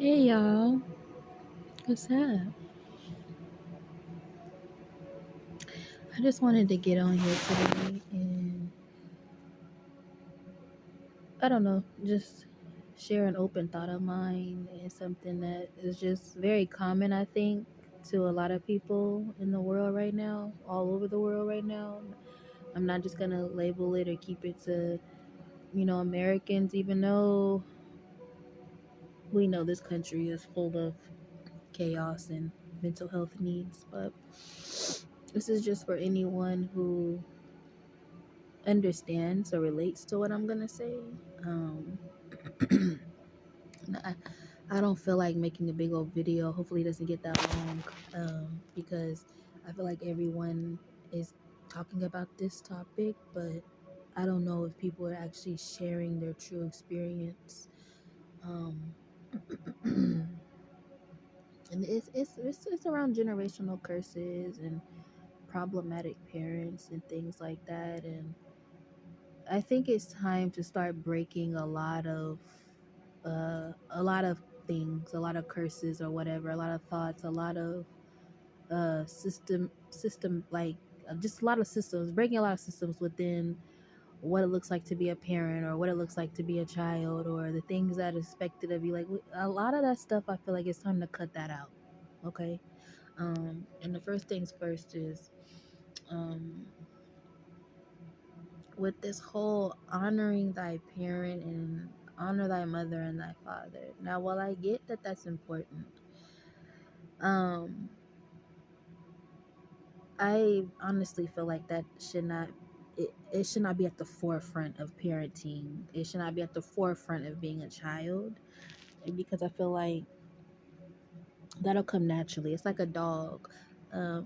Hey y'all, what's up? I just wanted to get on here today and I don't know, just share an open thought of mine and something that is just very common, I think, to a lot of people in the world right now, all over the world right now. I'm not just gonna label it or keep it to, Americans, even though we know this country is full of chaos and mental health needs, but this is just for anyone who understands or relates to what I'm gonna say. Um, I, I don't feel like making a big old video. Hopefully, it doesn't get that long because I feel like everyone is talking about this topic, but I don't know if people are actually sharing their true experience. Um, and it's around generational curses and problematic parents and things like that, and I think it's time to start breaking a lot of things, a lot of curses or whatever, a lot of thoughts, a lot of system like just a lot of systems, breaking a lot of systems within what it looks like to be a parent or what it looks like to be a child or the things that are expected of you. Like a lot of that stuff, I feel like it's time to cut that out. Okay. And the first things first is um with this whole honoring thy parent and honor thy mother and thy father. Now, while I get that that's important, um, I honestly feel like that should not. It should not be at the forefront of parenting. It should not be at the forefront of being a child, and because I feel like that'll come naturally. It's like a dog.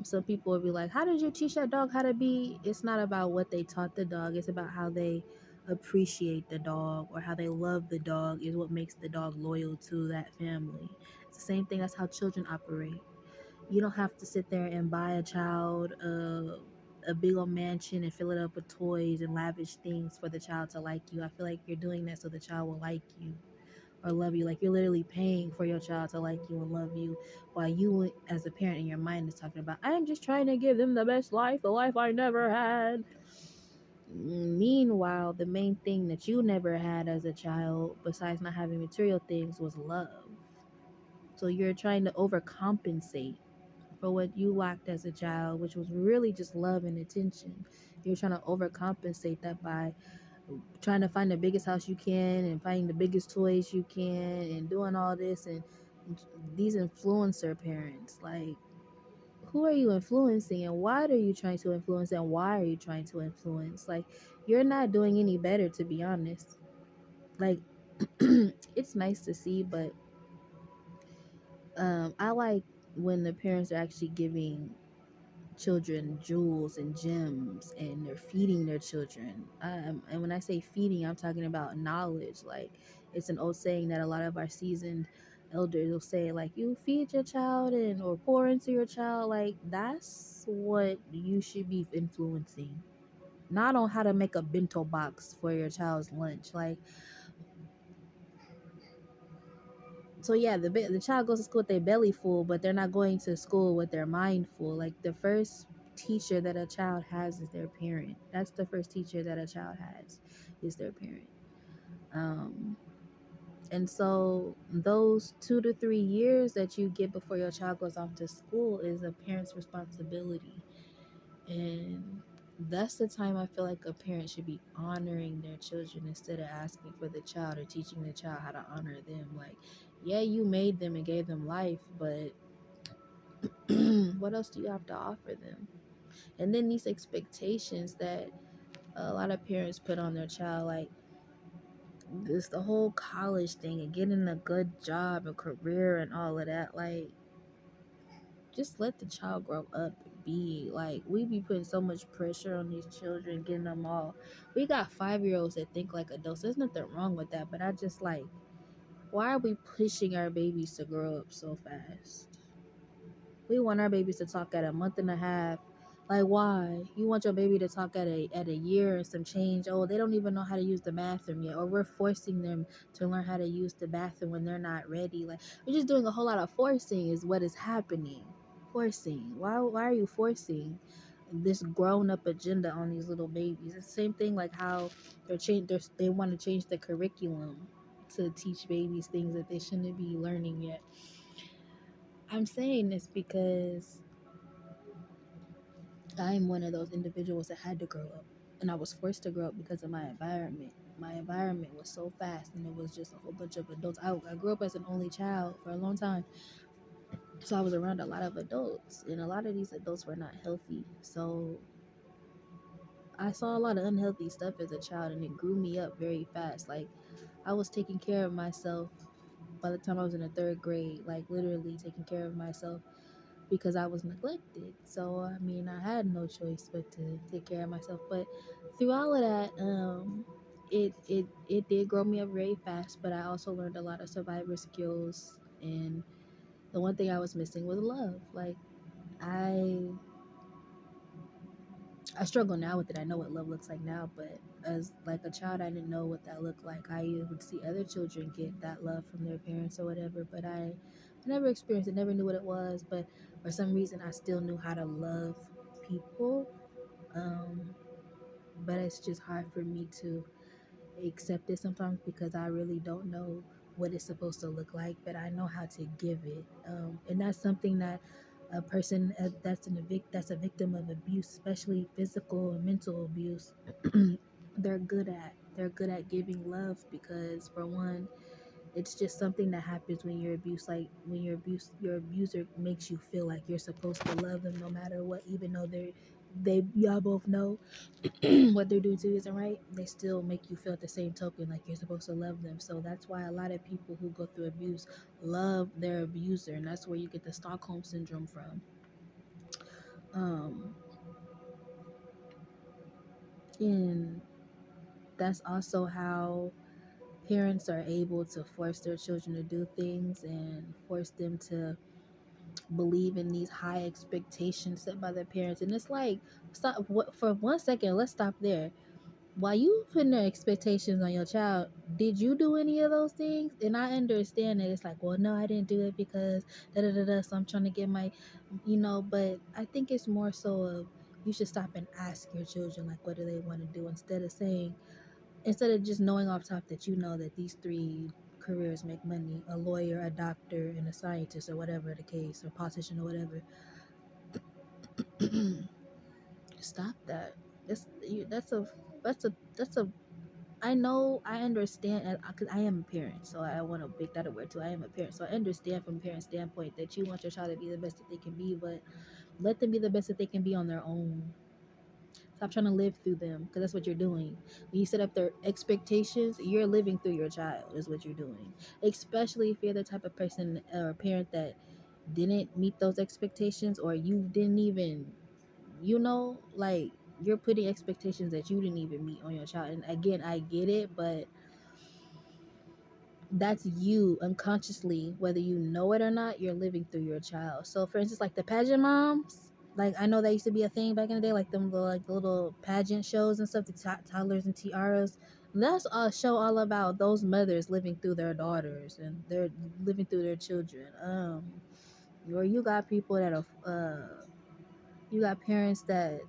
Some people will be like, "How did you teach that dog how to be?" It's not about what they taught the dog. It's about how they appreciate the dog or how they love the dog is what makes the dog loyal to that family. It's the same thing. That's how children operate. You don't have to sit there and buy a child a big old mansion and fill it up with toys and lavish things for the child to like you. I feel like you're doing that so the child will like you or love you. Like you're literally paying for your child to like you and love you, while you, as a parent, in your mind is talking about, I'm just trying to give them the best life, the life I never had. Meanwhile, the main thing that you never had as a child, besides not having material things, was love. So you're trying to overcompensate for what you lacked as a child, which was really just love and attention. You're trying to overcompensate that by trying to find the biggest house you can and finding the biggest toys you can and doing all this, and these influencer parents, like, who are you influencing and why are you trying to influence and why are you trying to influence? Like, you're not doing any better, to be honest. Like, it's nice to see, but I like when the parents are actually giving children jewels and gems and they're feeding their children, and when I say feeding, I'm talking about knowledge. Like, it's an old saying that a lot of our seasoned elders will say, like, you feed your child and or pour into your child. Like, that's what you should be influencing, not on how to make a bento box for your child's lunch. Like, so yeah, the child goes to school with their belly full, but they're not going to school with their mind full. Like, the first teacher that a child has is their parent. That's the first teacher that a child has, is their parent. Um, and so those 2 to 3 years that you get before your child goes off to school is a parent's responsibility, and that's the time I feel like a parent should be honoring their children instead of asking for the child or teaching the child how to honor them. Like, yeah, you made them and gave them life, but what else do you have to offer them? And then these expectations that a lot of parents put on their child, like this the whole college thing and getting a good job and career and all of that. Like, just let the child grow up and be like, we be putting so much pressure on these children, getting them all. We got 5-year-olds that think like adults. There's nothing wrong with that, but I just like, why are we pushing our babies to grow up so fast? We want our babies to talk at a month and a half, Like, why? You want your baby to talk at a year and some change? Oh, they don't even know how to use the bathroom yet, or we're forcing them to learn how to use the bathroom when they're not ready. Like, we're just doing a whole lot of forcing is what is happening. Forcing. Why are you forcing this grown up agenda on these little babies? It's the same thing like how they want to change the curriculum to teach babies things that they shouldn't be learning yet. I'm saying this because I'm one of those individuals that had to grow up. And I was forced to grow up because of my environment. My environment was so fast and it was just a whole bunch of adults. I grew up as an only child for a long time. So I was around a lot of adults. And a lot of these adults were not healthy. So I saw a lot of unhealthy stuff as a child and it grew me up very fast. Like I was taking care of myself by the time I was in the third grade, like literally taking care of myself because I was neglected. So I mean, I had no choice but to take care of myself. But through all of that, it did grow me up very fast. But I also learned a lot of survivor skills, and the one thing I was missing was love. Like I I struggle now with it. I know what love looks like now, but as like a child, I didn't know what that looked like. I would see other children get that love from their parents or whatever, but I never experienced it, never knew what it was. But for some reason, I still knew how to love people. Um, but it's just hard for me to accept it sometimes because I really don't know what it's supposed to look like, but I know how to give it. And that's something that a person that's a victim of abuse, especially physical and mental abuse, they're good at. They're good at giving love because, for one, it's just something that happens when you're abused. Like when your abuser makes you feel like you're supposed to love them no matter what, even though y'all both know what they're doing to you isn't right. They still make you feel at the same token like you're supposed to love them. So that's why a lot of people who go through abuse love their abuser, and that's where you get the Stockholm syndrome from. Um, and that's also how parents are able to force their children to do things and force them to believe in these high expectations set by their parents. And it's like, stop for 1 second. Let's stop there. While you putting the expectations on your child, did you do any of those things? And I understand that it's like, well, no, I didn't do it because da da da da. So I'm trying to get my, But I think it's more so of you should stop and ask your children like, what do they want to do, instead of just knowing off top that you know that these three careers make money: a lawyer, a doctor, and a scientist, or whatever the case, or politician, or whatever. Stop that. That's a I know, I understand, because I am a parent, so I want to make that aware too. I am a parent, so I understand from a parent standpoint that you want your child to be the best that they can be, but let them be the best that they can be on their own. Stop trying to live through them, because that's what you're doing. When you set up their expectations, you're living through your child, is what you're doing. Especially if you're the type of person or parent that didn't meet those expectations, or you didn't even, like you're putting expectations that you didn't even meet on your child. And again, I get it, but that's you unconsciously, whether you know it or not, you're living through your child. So for instance, like the pageant moms, like I know that used to be a thing back in the day, like the little pageant shows and stuff, the toddlers and tiaras. That's a show all about those mothers living through their daughters and they're living through their children. Or you got people that are you got parents that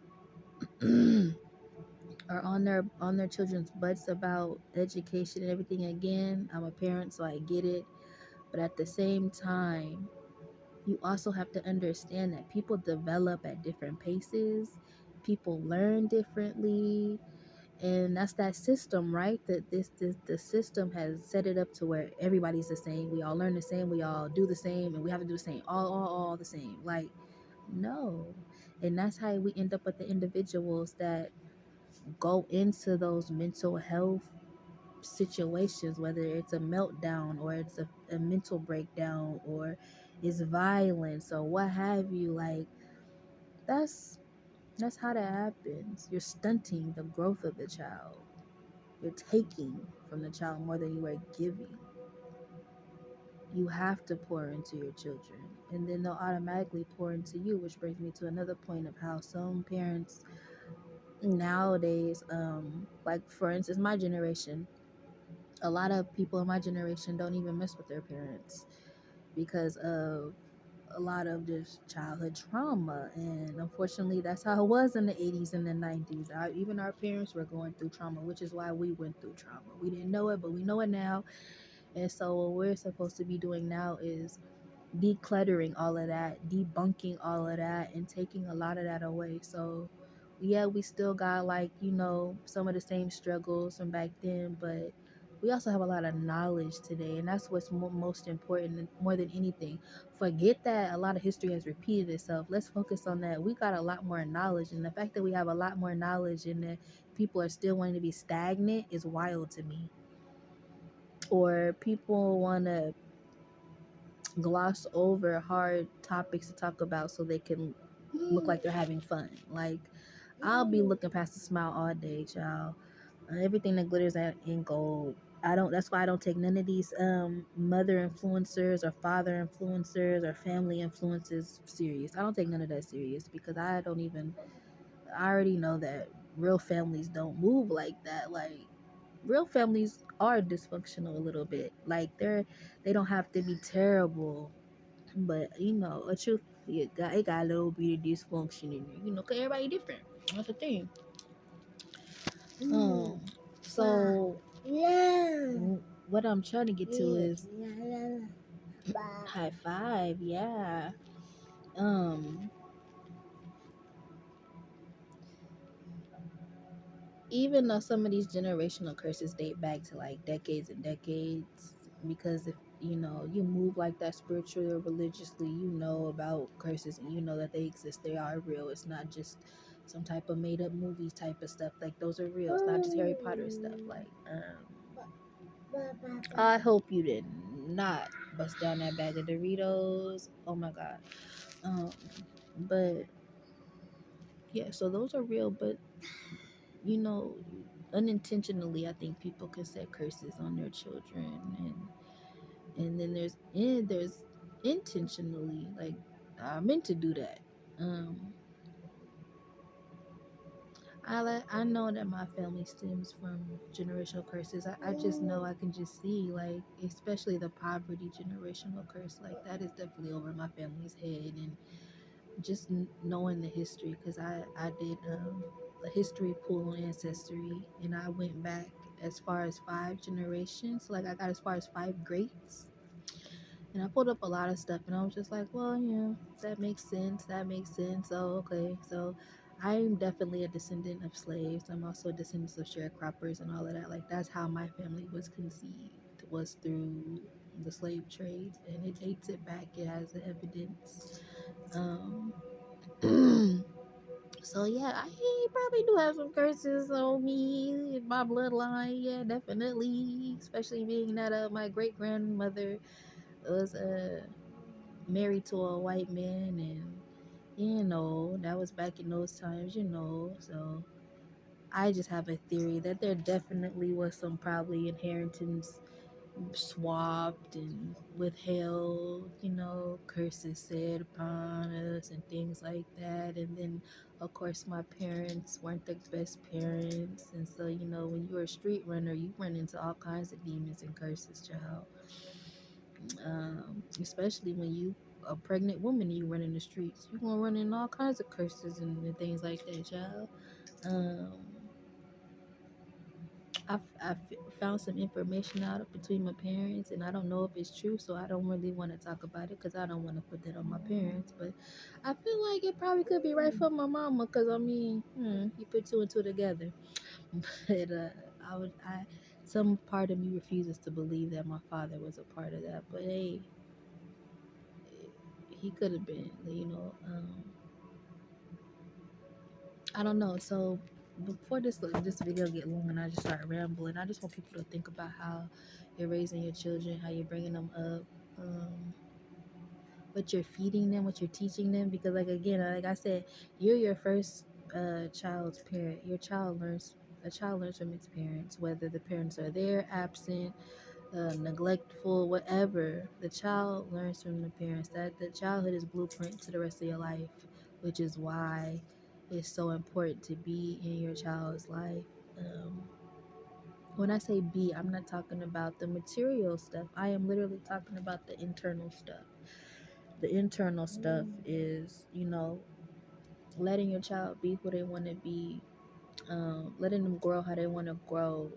are on their children's butts about education and everything. Again, I'm a parent, so I get it. But at the same time, you also have to understand that people develop at different paces, people learn differently, and that's that system, right? That this the system has set it up to where everybody's the same. We all learn the same, we all do the same, and we have to do the same, all the same. Like, no. And that's how we end up with the individuals that go into those mental health situations, whether it's a meltdown or it's a mental breakdown or it's violence or what have you. Like, that's how that happens. You're stunting the growth of the child. You're taking from the child more than you are giving. you have to pour into your children, and then they'll automatically pour into you, which brings me to another point of how some parents nowadays, like for instance my generation, a lot of people in my generation don't even mess with their parents because of a lot of this childhood trauma. And unfortunately that's how it was in the 80s and the 90s. Even our parents were going through trauma, which is why we went through trauma. We didn't know it, but we know it now. And so what we're supposed to be doing now is decluttering all of that, debunking all of that, and taking a lot of that away. So, yeah, we still got like, some of the same struggles from back then, but we also have a lot of knowledge today, and that's what's most important more than anything. Forget that a lot of history has repeated itself. Let's focus on that. We got a lot more knowledge, and the fact that we have a lot more knowledge and that people are still wanting to be stagnant is wild to me. Or people want to gloss over hard topics to talk about so they can look like they're having fun. Like, I'll be looking past the smile all day, child. Everything that glitters ain't gold. I don't. That's why I don't take none of these mother influencers or father influencers or family influences serious. I don't take none of that serious because I don't even. I already know that real families don't move like that. Like, real families are dysfunctional a little bit. Like, they don't have to be terrible, but a truth, it got a little bit of dysfunction in there. 'Cause everybody different. That's the thing. So what I'm trying to get to is high five. Yeah. Um. Even though some of these generational curses date back to like decades and decades, because if you move like that spiritually or religiously, you know about curses and you know that they exist, they are real. It's not just some type of made up movie type of stuff. Like, those are real. It's not just Harry Potter stuff. Like, I hope you did not bust down that bag of Doritos. Oh my god. um but yeah, so those are real, but you know, unintentionally, I think people can set curses on their children, and then there's intentionally, like, I meant to do that. Um, I know that my family stems from generational curses. I just know, I can just see, like, especially the poverty generational curse, like that is definitely over my family's head. And just knowing the history, because I did a history pool on Ancestry, and I went back as far as 5 generations. Like, I got as far as 5 greats, and I pulled up a lot of stuff, and I was just like, well, yeah, that makes sense. That makes sense. Oh, okay. So I'm definitely a descendant of slaves. I'm also a descendant of sharecroppers and all of that. Like, that's how my family was conceived, was through the slave trade, and it dates it back. It has the evidence. Um, So yeah, I probably do have some curses on me in my bloodline. Yeah, definitely. Especially being that my great grandmother was married to a white man, and that was back in those times. So I just have a theory that there definitely was some probably inheritance swapped and withheld, curses said upon us and things like that. And then, of course, my parents weren't the best parents. And so, when you're a street runner, you run into all kinds of demons and curses, child. Especially when you a pregnant woman and you run in the streets, you're going to run in all kinds of curses and things like that, child. Um, found some information out between my parents, and I don't know if it's true, so I don't really want to talk about it because I don't want to put that on my parents. But I feel like it probably could be right for my mama, because I mean, you put two and two together. But some part of me refuses to believe that my father was a part of that. But hey, he could have been, I don't know. So before this video get long and I just start rambling, I just want people to think about how you're raising your children, how you're bringing them up, what you're feeding them, what you're teaching them. Because, like, again, like I said, you're your first child's parent. A child learns from its parents, whether the parents are there, absent, neglectful, whatever. The child learns from the parents. That the childhood is blueprint to the rest of your life, which is why it's so important to be in your child's life. Um, when I say be, I'm not talking about the material stuff. I am literally talking about the internal stuff. The internal stuff is, letting your child be who they want to be, letting them grow how they want to grow,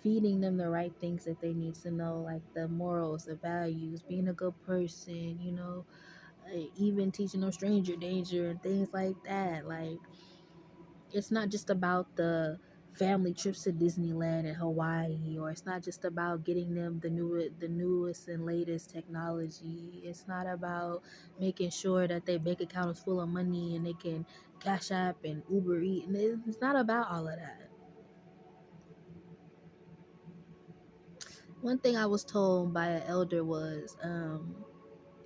feeding them the right things that they need to know, like the morals, the values, being a good person, even teaching them stranger danger and things like that. Like, it's not just about the family trips to Disneyland and Hawaii, or it's not just about getting them the newest and latest technology. It's not about making sure that their bank account is full of money and they can Cash App and Uber Eat. And it's not about all of that. One thing I was told by an elder was,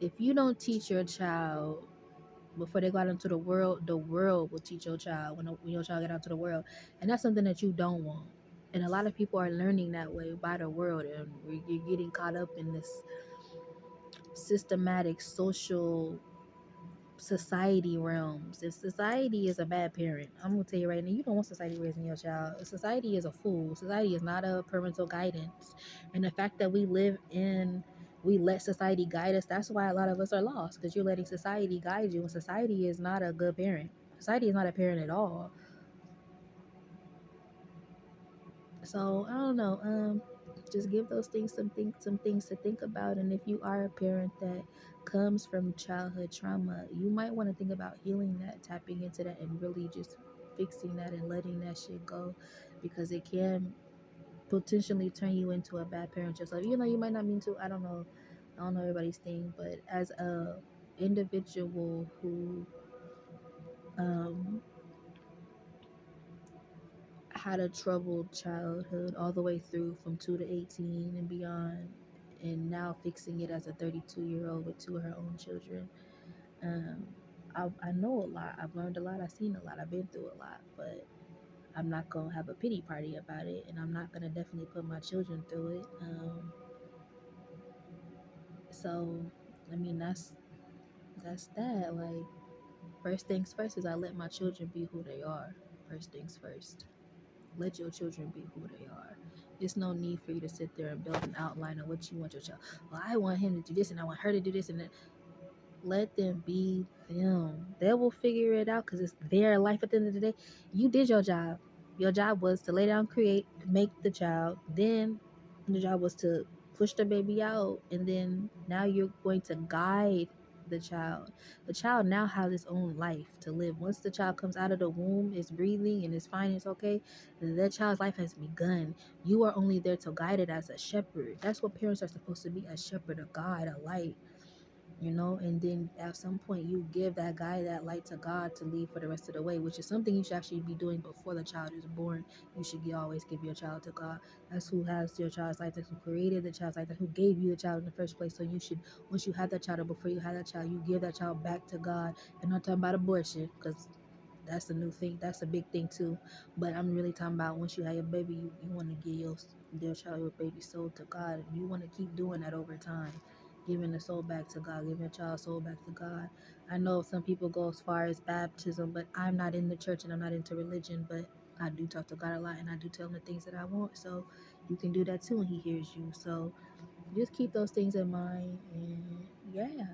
if you don't teach your child before they go out into the world will teach your child when your child get out to the world, and that's something that you don't want. And a lot of people are learning that way by the world, and you're getting caught up in this systematic social society realms. If society is a bad parent, I'm gonna tell you right now, you don't want society raising your child. Society is a fool. Society is not a parental guidance. And the fact that we let society guide us, that's why a lot of us are lost, because you're letting society guide you, and society is not a good parent. Society is not a parent at all. So I don't know. Just give those things some things to think about. And if you are a parent that comes from childhood trauma, you might want to think about healing that, tapping into that, and really just fixing that and letting that shit go, because it can potentially turn you into a bad parent yourself. You know, you might not mean to. I don't know. I don't know everybody's thing, but as a individual who um had a troubled childhood all the way through from 2 to 18 and beyond, and now fixing it as a 32-year-old with two of her own children. um, I know a lot. I've learned a lot. I've seen a lot. I've been through a lot, but I'm not going to have a pity party about it, and I'm not going to definitely put my children through it. So I mean, that's that. Like, first things first is I let my children be who they are. First things first. Let your children be who they are. There's no need for you to sit there and build an outline of what you want your child. Well, I want him to do this and I want her to do this and that. Let them be them. They will figure it out, because it's their life at the end of the day. You did your job. Your job was to lay down, create, make the child. Then the job was to push the baby out. And then now you're going to guide the child. The child now has its own life to live. Once the child comes out of the womb, is breathing and is fine, it's okay. That child's life has begun. You are only there to guide it as a shepherd. That's what parents are supposed to be: a shepherd, a guide, a light. And then at some point you give that guy that light to God to lead for the rest of the way, which is something you should actually be doing before the child is born. You should always give your child to God. That's who has your child's life, that's who created the child's life, that's who gave you the child in the first place. So you should, once you have that child or before you have that child, you give that child back to God. And I'm not talking about abortion, because that's a new thing. That's a big thing too. But I'm really talking about once you have your baby, you want to give your child, your baby soul to God. And you want to keep doing that over time. Giving the soul back to God, giving your child's soul back to God. I know some people go as far as baptism, but I'm not in the church and I'm not into religion, but I do talk to God a lot and I do tell him the things that I want. So you can do that too, and he hears you. So just keep those things in mind. And yeah.